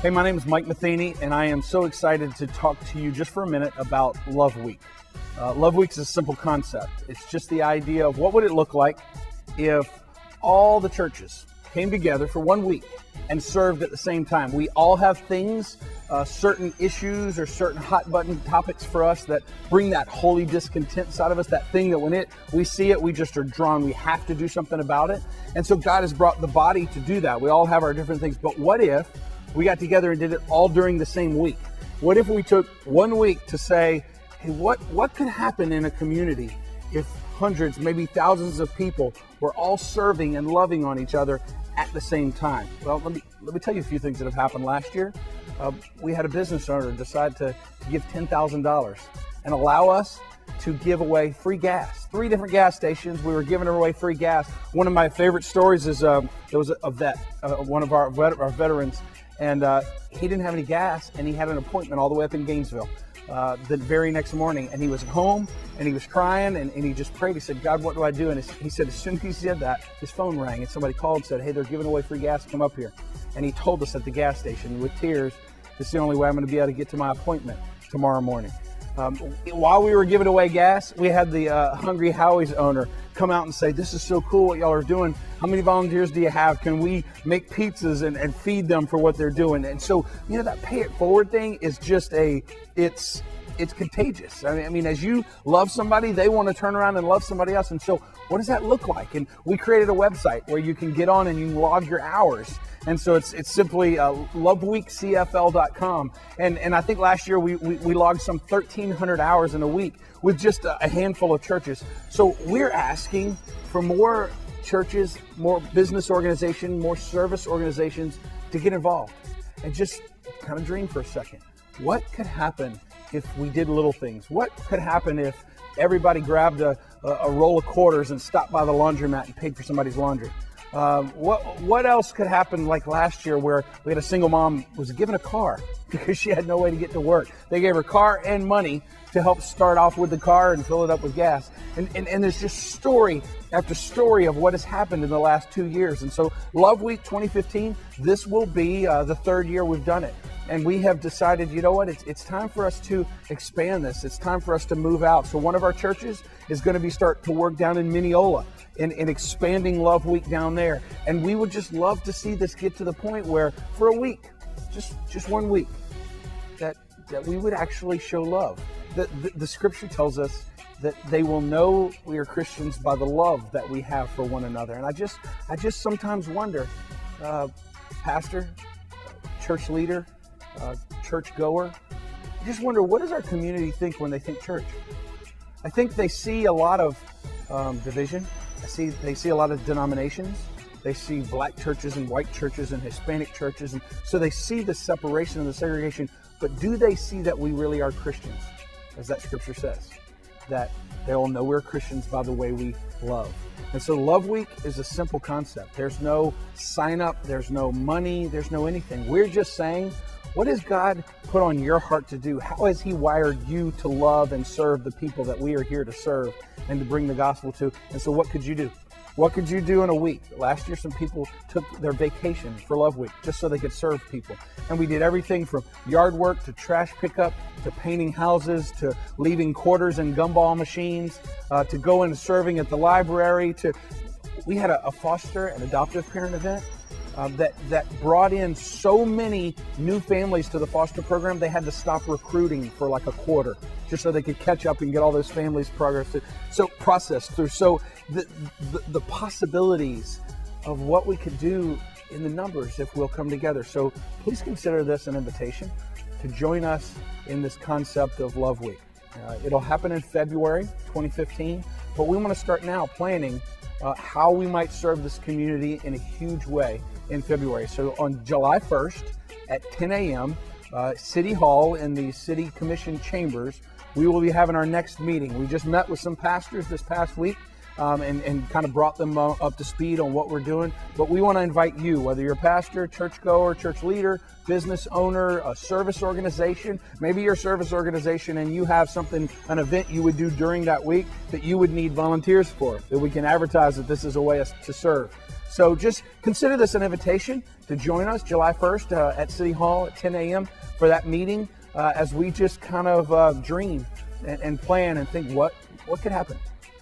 Hey, my name is Mike Matheny, and I am so excited to talk to you just for a minute about Love Week. Love Week is a simple concept. It's just the idea of what would it look like if all the churches came together for 1 week and served at the same time. We all have things, certain issues or certain hot button topics for us that bring that holy discontent side of us, that thing that when we see it, we just are drawn. We have to do something about it. And so God has brought the body to do that. We all have our different things. But what if we got together and did it all during the same week? What if we took 1 week to say, hey, what could happen in a community if hundreds, maybe thousands of people were all serving and loving on each other at the same time? Well, let me tell you a few things that have happened last year. We had a business owner decide to give $10,000 and allow us to give away free gas. 3 different gas stations, we were giving away free gas. One of my favorite stories is there was a vet, one of our veterans, and he didn't have any gas, and he had an appointment all the way up in Gainesville the very next morning, and he was at home, and he was crying, and he just prayed. He said, God, what do I do? And he said, as soon as he said that, his phone rang, and somebody called and said, hey, they're giving away free gas, come up here. And he told us at the gas station with tears, this is the only way I'm going to be able to get to my appointment tomorrow morning. While we were giving away gas, we had the Hungry Howie's owner come out and say, this is so cool what y'all are doing. How many volunteers do you have? Can we make pizzas and feed them for what they're doing? And so, that pay it forward thing is just it's contagious. I mean, as you love somebody, they want to turn around and love somebody else. And so what does that look like? And we created a website where you can get on and you can log your hours. And so it's simply loveweekcfl.com. And I think last year we logged some 1,300 hours in a week with just a handful of churches. So we're asking for more churches, more business organizations, more service organizations to get involved and just kind of dream for a second. What could happen if we did little things? What could happen if everybody grabbed a roll of quarters and stopped by the laundromat and paid for somebody's laundry? What else could happen like last year where we had a single mom was given a car because she had no way to get to work. They gave her car and money to help start off with the car and fill it up with gas. And there's just story after story of what has happened in the last 2 years. And so Love Week 2015, this will be the 3rd year we've done it. And we have decided, you know what, it's time for us to expand this. It's time for us to move out. So one of our churches is going to be start to work down in Mineola in expanding Love Week down there. And we would just love to see this get to the point where for a week, just 1 week, that we would actually show love. The scripture tells us that they will know we are Christians by the love that we have for one another. And I just sometimes wonder, pastor, church leader, church goer, I just wonder, what does our community think when they think church? I think they see a lot of division. They see a lot of denominations. They see black churches and white churches and Hispanic churches. And so they see the separation and the segregation. But do they see that we really are Christians? As that scripture says, that they will know we're Christians by the way we love. And so Love Week is a simple concept. There's no sign up. There's no money. There's no anything. We're just saying, what has God put on your heart to do? How has He wired you to love and serve the people that we are here to serve and to bring the gospel to? And so what could you do? What could you do in a week? Last year, some people took their vacation for Love Week just so they could serve people. And we did everything from yard work to trash pickup to painting houses to leaving quarters and gumball machines to going and serving at the library. We had a foster and adoptive parent event that brought in so many new families to the foster program, they had to stop recruiting for like a quarter just so they could catch up and get all those families processed through. So the possibilities of what we could do in the numbers if we'll come together. So please consider this an invitation to join us in this concept of Love Week. It'll happen in February 2015, but we want to start now planning how we might serve this community in a huge way in February. So on July 1st at 10 a.m., City Hall in the City Commission chambers, we will be having our next meeting. We just met with some pastors this past week and kind of brought them up to speed on what we're doing. But we want to invite you, whether you're a pastor, churchgoer, church leader, business owner, a service organization, maybe you're a service organization and you have something, an event you would do during that week that you would need volunteers for, that we can advertise that this is a way to serve. So just consider this an invitation to join us July 1st at City Hall at 10 a.m. for that meeting as we just kind of dream and plan and think what could happen.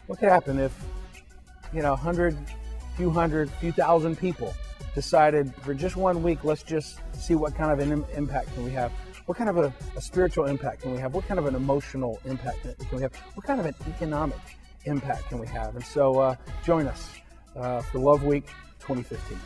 What could happen if, 100, few hundred, few thousand people decided for just 1 week, let's just see what kind of an impact can we have. What kind of a spiritual impact can we have? What kind of an emotional impact can we have? What kind of an economic impact can we have? And so join us for Love Week 2015.